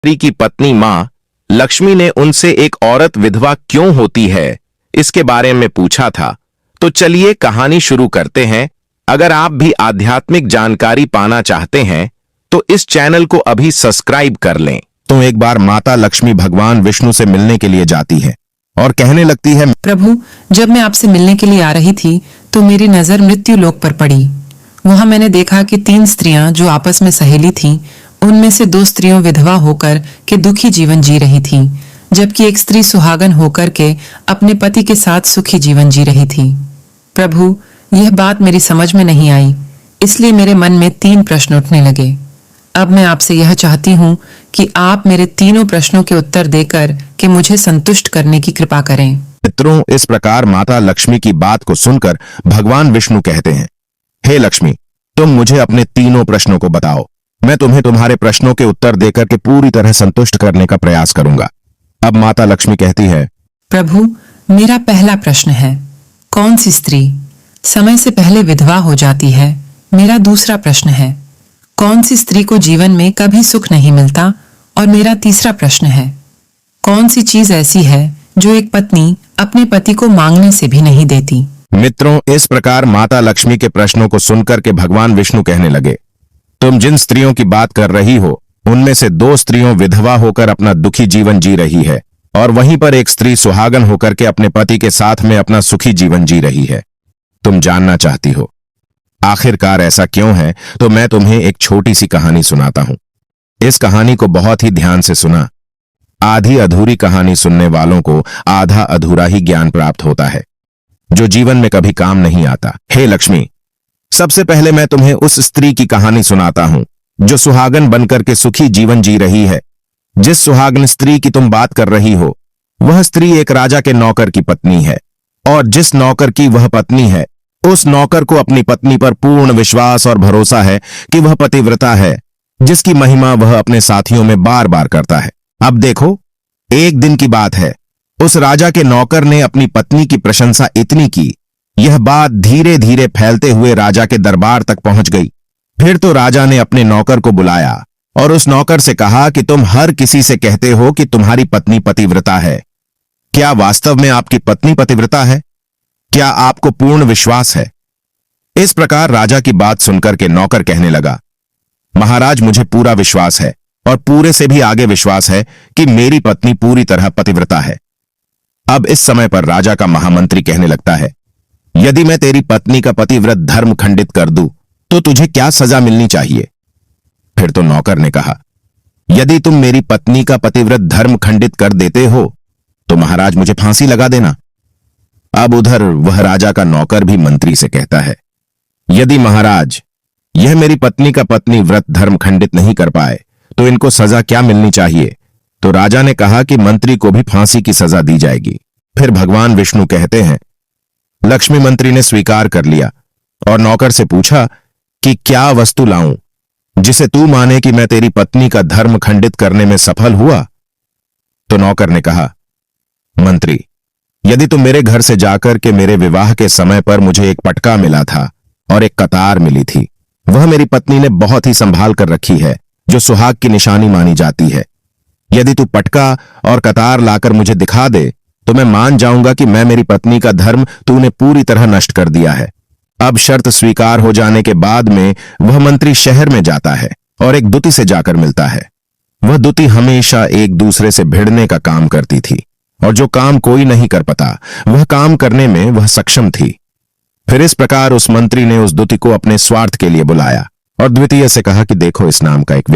स्त्री की पत्नी मां लक्ष्मी ने उनसे एक औरत विधवा क्यों होती है इसके बारे में पूछा था। तो चलिए कहानी शुरू करते हैं। अगर आप भी आध्यात्मिक जानकारी पाना चाहते हैं तो इस चैनल को अभी सब्सक्राइब कर लें। तो एक बार माता लक्ष्मी भगवान विष्णु से मिलने के लिए जाती है और कहने लगती है, प्रभु, जब मैं आपसे मिलने के लिए आ रही थी तो मेरी नजर मृत्यु लोक पर पड़ी। वहां मैंने देखा कि 3 स्त्रियां जो आपस में सहेली थीं, उनमें से 2 स्त्रियों विधवा होकर के दुखी जीवन जी रही थीं, जबकि एक स्त्री सुहागन होकर के अपने पति के साथ सुखी जीवन जी रही थी। प्रभु, यह बात मेरी समझ में नहीं आई, इसलिए मेरे मन में 3 प्रश्न उठने लगे। अब मैं आपसे यह चाहती हूँ कि आप मेरे तीनों प्रश्नों के उत्तर देकर के मुझे संतुष्ट करने की कृपा करें। मित्रों, इस प्रकार माता लक्ष्मी की बात को सुनकर भगवान विष्णु कहते हैं, हे लक्ष्मी, तुम मुझे अपने तीनों प्रश्नों को बताओ। मैं तुम्हें तुम्हारे प्रश्नों के उत्तर देकर के पूरी तरह संतुष्ट करने का प्रयास करूंगा। अब माता लक्ष्मी कहती है, प्रभु, मेरा पहला प्रश्न है, कौन सी स्त्री समय से पहले विधवा हो जाती है? मेरा दूसरा प्रश्न है, कौन सी स्त्री को जीवन में कभी सुख नहीं मिलता? और मेरा तीसरा प्रश्न है, कौन सी चीज ऐसी है जो एक पत्नी अपने पति को मांगने से भी नहीं देती? मित्रों, इस प्रकार माता लक्ष्मी के प्रश्नों को सुनकर के भगवान विष्णु कहने लगे, तुम जिन स्त्रियों की बात कर रही हो उनमें से 2 स्त्रियों विधवा होकर अपना दुखी जीवन जी रही है और वहीं पर एक स्त्री सुहागन होकर के अपने पति के साथ में अपना सुखी जीवन जी रही है। तुम जानना चाहती हो आखिरकार ऐसा क्यों है? तो मैं तुम्हें एक छोटी सी कहानी सुनाता हूं। इस कहानी को बहुत ही ध्यान से सुना। आधी अधूरी कहानी सुनने वालों को आधा अधूरा ही ज्ञान प्राप्त होता है जो जीवन में कभी काम नहीं आता। हे लक्ष्मी, सबसे पहले मैं तुम्हें उस स्त्री की कहानी सुनाता हूं जो सुहागन बनकर के सुखी जीवन जी रही है। जिस सुहागन स्त्री की तुम बात कर रही हो वह स्त्री एक राजा के नौकर की पत्नी है और जिस नौकर की वह पत्नी है उस नौकर को अपनी पत्नी पर पूर्ण विश्वास और भरोसा है कि वह पतिव्रता है, जिसकी महिमा वह अपने साथियों में बार बार करता है। अब देखो, एक दिन की बात है, उस राजा के नौकर ने अपनी पत्नी की प्रशंसा इतनी की, यह बात धीरे धीरे फैलते हुए राजा के दरबार तक पहुंच गई। फिर तो राजा ने अपने नौकर को बुलाया और उस नौकर से कहा कि तुम हर किसी से कहते हो कि तुम्हारी पत्नी पतिव्रता है। क्या वास्तव में आपकी पत्नी पतिव्रता है? क्या आपको पूर्ण विश्वास है? इस प्रकार राजा की बात सुनकर के नौकर कहने लगा, महाराज, मुझे पूरा विश्वास है और पूरे से भी आगे विश्वास है कि मेरी पत्नी पूरी तरह पतिव्रता है। अब इस समय पर राजा का महामंत्री कहने लगता है, यदि मैं तेरी पत्नी का पतिव्रत धर्म खंडित कर दूं तो तुझे क्या सजा मिलनी चाहिए? फिर तो नौकर ने कहा, यदि तुम मेरी पत्नी का पतिव्रत धर्म खंडित कर देते हो तो महाराज मुझे फांसी लगा देना। अब उधर वह राजा का नौकर भी मंत्री से कहता है, यदि महाराज यह मेरी पत्नी का पत्नी व्रत धर्म खंडित नहीं कर पाए तो इनको सजा क्या मिलनी चाहिए? तो राजा ने कहा कि मंत्री को भी फांसी की सजा दी जाएगी। फिर भगवान विष्णु कहते हैं, लक्ष्मी मंत्री ने स्वीकार कर लिया और नौकर से पूछा कि क्या वस्तु लाऊं जिसे तू माने कि मैं तेरी पत्नी का धर्म खंडित करने में सफल हुआ? तो नौकर ने कहा, मंत्री, यदि तुम मेरे घर से जाकर के मेरे विवाह के समय पर मुझे एक पटका मिला था और एक कतार मिली थी, वह मेरी पत्नी ने बहुत ही संभाल कर रखी है, जो सुहाग की निशानी मानी जाती है। यदि तू पटका और कतार लाकर मुझे दिखा दे तो मैं मान जाऊंगा कि मैं मेरी पत्नी का धर्म तूने पूरी तरह नष्ट कर दिया है। अब शर्त स्वीकार हो जाने के बाद में वह मंत्री शहर में जाता है और एक दुती से जाकर मिलता है। वह दुती हमेशा एक दूसरे से भिड़ने का काम करती थी और जो काम कोई नहीं कर पाता वह काम करने में वह सक्षम थी। फिर इस प्रकार उस मंत्री ने उस दुती को अपने स्वार्थ के लिए बुलाया और द्वितीय से कहा कि देखो, इस नाम का एक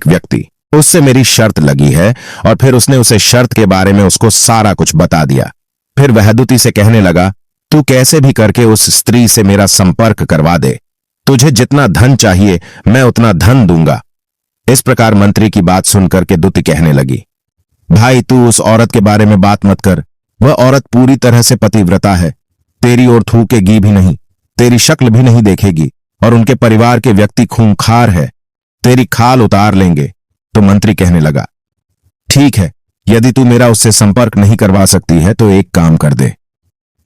व्यक्ति उससे मेरी शर्त लगी है। और फिर उसने उसे शर्त के बारे में उसको सारा कुछ बता दिया। फिर वह दुती से कहने लगा, तू कैसे भी करके उस स्त्री से मेरा संपर्क करवा दे, तुझे जितना धन चाहिए मैं उतना धन दूंगा। इस प्रकार मंत्री की बात सुनकर के दुती कहने लगी, भाई, तू उस औरत के बारे में बात मत कर, वह औरत पूरी तरह से पतिव्रता है, तेरी ओर थूकेगी भी नहीं, तेरी शक्ल भी नहीं देखेगी और उनके परिवार के व्यक्ति खूंखार है, तेरी खाल उतार लेंगे। तो मंत्री कहने लगा, ठीक है, यदि तू मेरा उससे संपर्क नहीं करवा सकती है तो एक काम कर दे,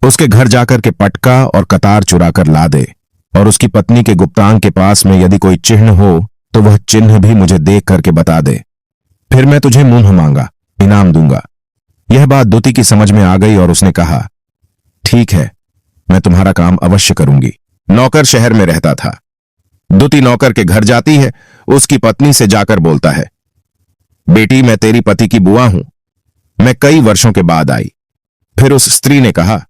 उसके घर जाकर के पटका और कतार चुरा कर ला दे और उसकी पत्नी के गुप्तांग के पास में यदि कोई चिन्ह हो तो वह चिन्ह भी मुझे देख करके बता दे। फिर मैं तुझे मुंह मांगा इनाम दूंगा। यह बात दूती की समझ में आ गई और उसने कहा, ठीक है, मैं तुम्हारा काम अवश्य करूंगी। नौकर शहर में रहता था। दूती नौकर के घर जाती है, उसकी पत्नी से जाकर बोलता है, बेटी, मैं तेरी पति की बुआ हूं, मैं कई वर्षों के बाद आई। फिर उस स्त्री ने कहा,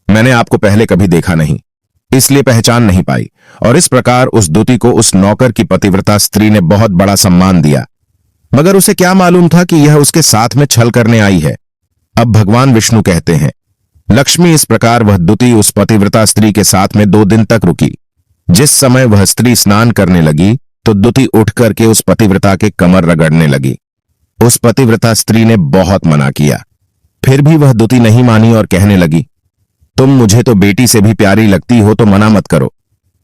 मैंने आपको पहले कभी देखा नहीं, इसलिए पहचान नहीं पाई। और इस प्रकार उस दूती को उस नौकर की पतिव्रता स्त्री ने बहुत बड़ा सम्मान दिया, मगर उसे क्या मालूम था कि यह उसके साथ में छल करने आई है। अब भगवान विष्णु कहते हैं, लक्ष्मी इस प्रकार वह दूती उस पतिव्रता स्त्री के साथ में 2 दिन तक रुकी। जिस समय वह स्त्री स्नान करने लगी तो दूती उठ करके उस पतिव्रता के कमर रगड़ने लगी। उस पतिव्रता स्त्री ने बहुत मना किया, फिर भी वह दूती नहीं मानी और कहने लगी, तुम मुझे तो बेटी से भी प्यारी लगती हो, तो मना मत करो।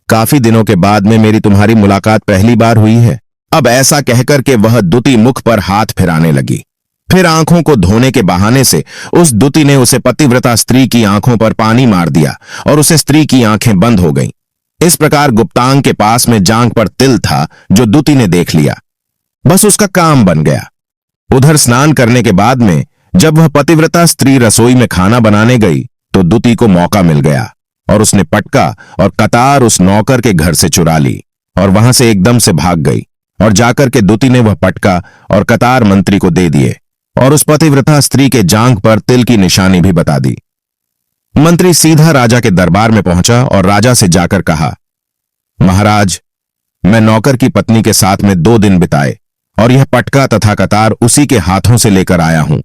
काफी दिनों के बाद में मेरी तुम्हारी मुलाकात पहली बार हुई है। अब ऐसा कहकर के वह दूती मुख पर हाथ फिराने लगी। फिर आंखों को धोने के बहाने से उस दूती ने उसे पतिव्रता स्त्री की आंखों पर पानी मार दिया और उसे स्त्री की आंखें बंद हो गईं। इस प्रकार गुप्तांग के पास में जांघ पर तिल था जो दूती ने देख लिया। बस उसका काम बन गया। उधर स्नान करने के बाद में जब वह पतिव्रता स्त्री रसोई में खाना बनाने गई तो दूती को मौका मिल गया और उसने पटका और कतार उस नौकर के घर से चुरा ली और वहां से एकदम से भाग गई। और जाकर के दूती ने वह पटका और कतार मंत्री को दे दिए और उस पतिव्रता स्त्री के जांघ पर तिल की निशानी भी बता दी। मंत्री सीधा राजा के दरबार में पहुंचा और राजा से जाकर कहा, महाराज, मैं नौकर की पत्नी के साथ में 2 दिन बिताए और यह पटका तथा कतार उसी के हाथों से लेकर आया हूं।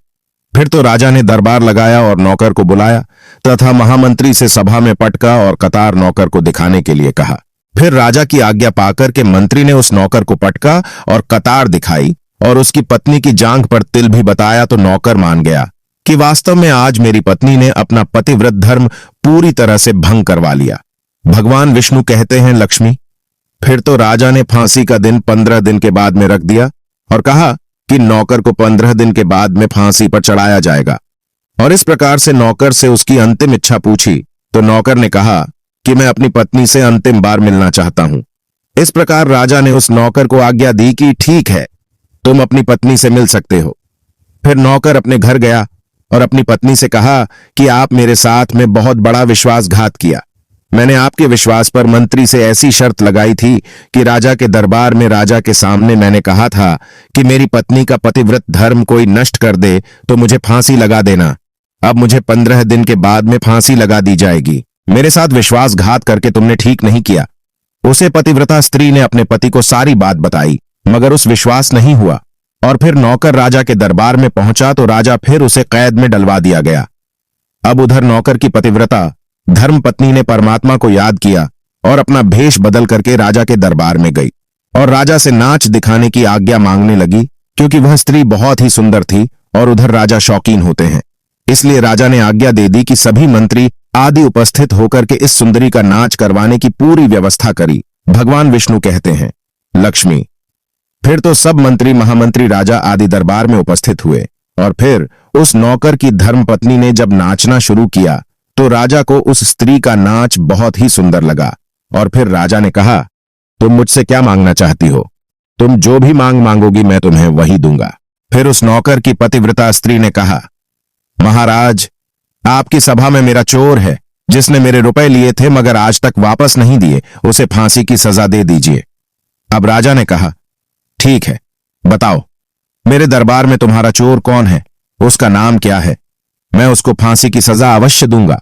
फिर तो राजा ने दरबार लगाया और नौकर को बुलाया तथा महामंत्री से सभा में पटका और कतार नौकर को दिखाने के लिए कहा। फिर राजा की आज्ञा पाकर के मंत्री ने उस नौकर को पटका और कतार दिखाई और उसकी पत्नी की जांघ पर तिल भी बताया तो नौकर मान गया कि वास्तव में आज मेरी पत्नी ने अपना पतिव्रत धर्म पूरी तरह से भंग करवा लिया। भगवान विष्णु कहते हैं, लक्ष्मी, फिर तो राजा ने फांसी का दिन 15 दिन के बाद में रख दिया और कहा कि नौकर को 15 दिन के बाद में फांसी पर चढ़ाया जाएगा। और इस प्रकार से नौकर से उसकी अंतिम इच्छा पूछी तो नौकर ने कहा कि मैं अपनी पत्नी से अंतिम बार मिलना चाहता हूं। इस प्रकार राजा ने उस नौकर को आज्ञा दी कि ठीक है, तुम अपनी पत्नी से मिल सकते हो। फिर नौकर अपने घर गया और अपनी पत्नी से कहा कि आप मेरे साथ में बहुत बड़ा विश्वासघात किया। मैंने आपके विश्वास पर मंत्री से ऐसी शर्त लगाई थी कि राजा के दरबार में राजा के सामने मैंने कहा था कि मेरी पत्नी का पतिव्रत धर्म कोई नष्ट कर दे तो मुझे फांसी लगा देना। अब मुझे 15 दिन के बाद में फांसी लगा दी जाएगी। मेरे साथ विश्वासघात करके तुमने ठीक नहीं किया। उसे पतिव्रता स्त्री ने अपने पति को सारी बात बताई, मगर उस विश्वास नहीं हुआ और फिर नौकर राजा के दरबार में पहुंचा तो राजा फिर उसे कैद में डलवा दिया गया। अब उधर नौकर की पतिव्रता धर्म पत्नी ने परमात्मा को याद किया और अपना भेष बदल करके राजा के दरबार में गई और राजा से नाच दिखाने की आज्ञा मांगने लगी, क्योंकि वह स्त्री बहुत ही सुंदर थी और उधर राजा शौकीन होते हैं। इसलिए राजा ने आज्ञा दे दी कि सभी मंत्री आदि उपस्थित होकर के इस सुंदरी का नाच करवाने की पूरी व्यवस्था करी। भगवान विष्णु कहते हैं, लक्ष्मी, फिर तो सब मंत्री, महामंत्री, राजा आदि दरबार में उपस्थित हुए और फिर उस नौकर की धर्मपत्नी ने जब नाचना शुरू किया तो राजा को उस स्त्री का नाच बहुत ही सुंदर लगा। और फिर राजा ने कहा, तुम मुझसे क्या मांगना चाहती हो? तुम जो भी मांग मांगोगी मैं तुम्हें वही दूंगा। फिर उस नौकर की पतिव्रता स्त्री ने कहा, महाराज, आपकी सभा में मेरा चोर है जिसने मेरे रुपए लिए थे मगर आज तक वापस नहीं दिए, उसे फांसी की सजा दे दीजिए। अब राजा ने कहा, ठीक है, बताओ मेरे दरबार में तुम्हारा चोर कौन है, उसका नाम क्या है? मैं उसको फांसी की सजा अवश्य दूंगा।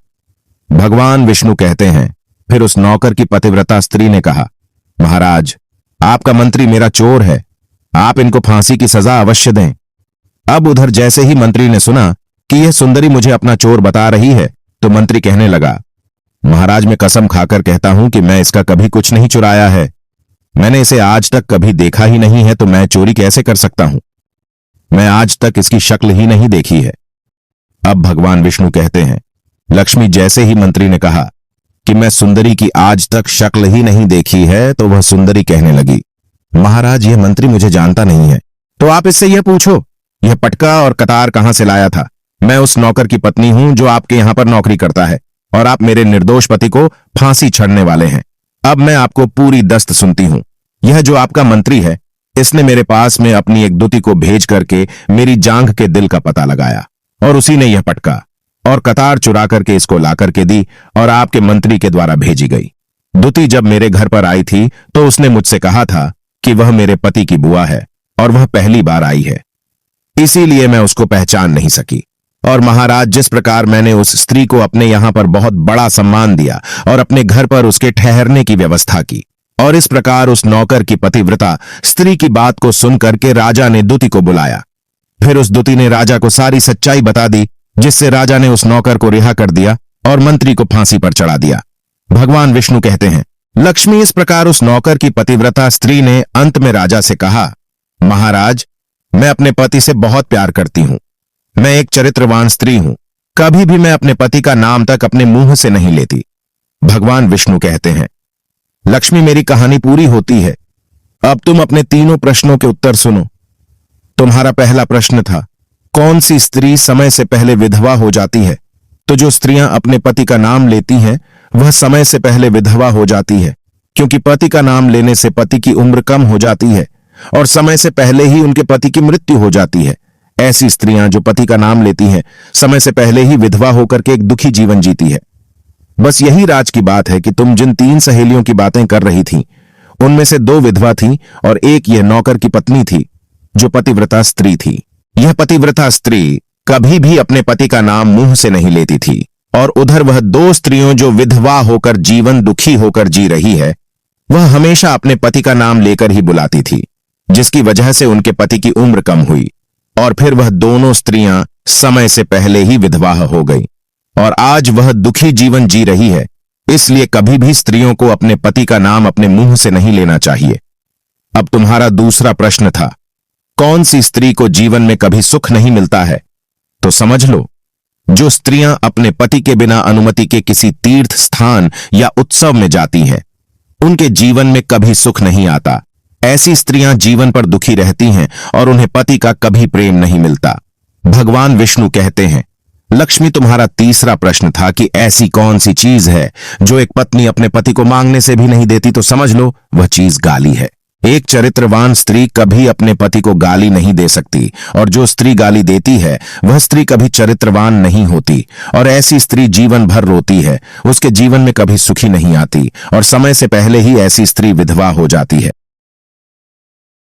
भगवान विष्णु कहते हैं, फिर उस नौकर की पतिव्रता स्त्री ने कहा, महाराज, आपका मंत्री मेरा चोर है, आप इनको फांसी की सजा अवश्य दें। अब उधर जैसे ही मंत्री ने सुना कि यह सुंदरी मुझे अपना चोर बता रही है तो मंत्री कहने लगा, महाराज, मैं कसम खाकर कहता हूं कि मैं इसका कभी कुछ नहीं चुराया है। मैंने इसे आज तक कभी देखा ही नहीं है तो मैं चोरी कैसे कर सकता हूं? मैं आज तक इसकी शक्ल ही नहीं देखी है। अब भगवान विष्णु कहते हैं, लक्ष्मी, जैसे ही मंत्री ने कहा कि मैं सुंदरी की आज तक शक्ल ही नहीं देखी है तो वह सुंदरी कहने लगी, महाराज, यह मंत्री मुझे जानता नहीं है, तो आप इससे यह पूछो यह पटका और कतार कहां से लाया था। मैं उस नौकर की पत्नी हूं जो आपके यहां पर नौकरी करता है और आप मेरे निर्दोष पति को फांसी चढ़ने वाले हैं। अब मैं आपको पूरी दस्त सुनती हूं। यह जो आपका मंत्री है इसने मेरे पास में अपनी एक दूती को भेज करके मेरी जांघ के दिल का पता लगाया और उसी ने यह पटका और कतार चुरा करके इसको ला करके दी और आपके मंत्री के द्वारा भेजी गई। दूती जब मेरे घर पर आई थी तो उसने मुझसे कहा था कि वह मेरे पति की बुआ है और वह पहली बार आई है, इसीलिए मैं उसको पहचान नहीं सकी। और महाराज, जिस प्रकार मैंने उस स्त्री को अपने यहां पर बहुत बड़ा सम्मान दिया और अपने घर पर उसके ठहरने की व्यवस्था की, और इस प्रकार उस नौकर की पतिव्रता स्त्री की बात को सुन करके राजा ने दूती को बुलाया। फिर उस दूती ने राजा को सारी सच्चाई बता दी, जिससे राजा ने उस नौकर को रिहा कर दिया और मंत्री को फांसी पर चढ़ा दिया। भगवान विष्णु कहते हैं, लक्ष्मी, इस प्रकार उस नौकर की पतिव्रता स्त्री ने अंत में राजा से कहा, महाराज, मैं अपने पति से बहुत प्यार करती हूं। मैं एक चरित्रवान स्त्री हूं। कभी भी मैं अपने पति का नाम तक अपने मुंह से नहीं लेती। भगवान विष्णु कहते हैं, लक्ष्मी, मेरी कहानी पूरी होती है। अब तुम अपने तीनों प्रश्नों के उत्तर सुनो। तुम्हारा पहला प्रश्न था, कौन सी स्त्री समय से पहले विधवा हो जाती है? तो जो स्त्रियां अपने पति का नाम लेती हैं वह समय से पहले विधवा हो जाती है, क्योंकि पति का नाम लेने से पति की उम्र कम हो जाती है और समय से पहले ही उनके पति की मृत्यु हो जाती है। ऐसी स्त्रियां जो पति का नाम लेती हैं समय से पहले ही विधवा होकर के एक दुखी जीवन जीती है। बस यही राज की बात है कि तुम जिन 3 सहेलियों की बातें कर रही थी उनमें से 2 विधवा थीं और एक यह नौकर की पत्नी थी जो पतिव्रता स्त्री थी। यह पतिव्रता स्त्री कभी भी अपने पति का नाम मुंह से नहीं लेती थी, और उधर वह 2 स्त्रियों जो विधवा होकर जीवन दुखी होकर जी रही है वह हमेशा अपने पति का नाम लेकर ही बुलाती थी, जिसकी वजह से उनके पति की उम्र कम हुई और फिर वह दोनों स्त्रियां समय से पहले ही विधवा हो गई और आज वह दुखी जीवन जी रही है। इसलिए कभी भी स्त्रियों को अपने पति का नाम अपने मुंह से नहीं लेना चाहिए। अब तुम्हारा दूसरा प्रश्न था, कौन सी स्त्री को जीवन में कभी सुख नहीं मिलता है? तो समझ लो, जो स्त्रियां अपने पति के बिना अनुमति के किसी तीर्थ स्थान या उत्सव में जाती हैं उनके जीवन में कभी सुख नहीं आता। ऐसी स्त्रियां जीवन पर दुखी रहती हैं और उन्हें पति का कभी प्रेम नहीं मिलता। भगवान विष्णु कहते हैं, लक्ष्मी, तुम्हारा तीसरा प्रश्न था कि ऐसी कौन सी चीज है जो एक पत्नी अपने पति को मांगने से भी नहीं देती। तो समझ लो, वह चीज गाली है। एक चरित्रवान स्त्री कभी अपने पति को गाली नहीं दे सकती, और जो स्त्री गाली देती है वह स्त्री कभी चरित्रवान नहीं होती, और ऐसी स्त्री जीवन भर रोती है। उसके जीवन में कभी सुखी नहीं आती और समय से पहले ही ऐसी स्त्री विधवा हो जाती है।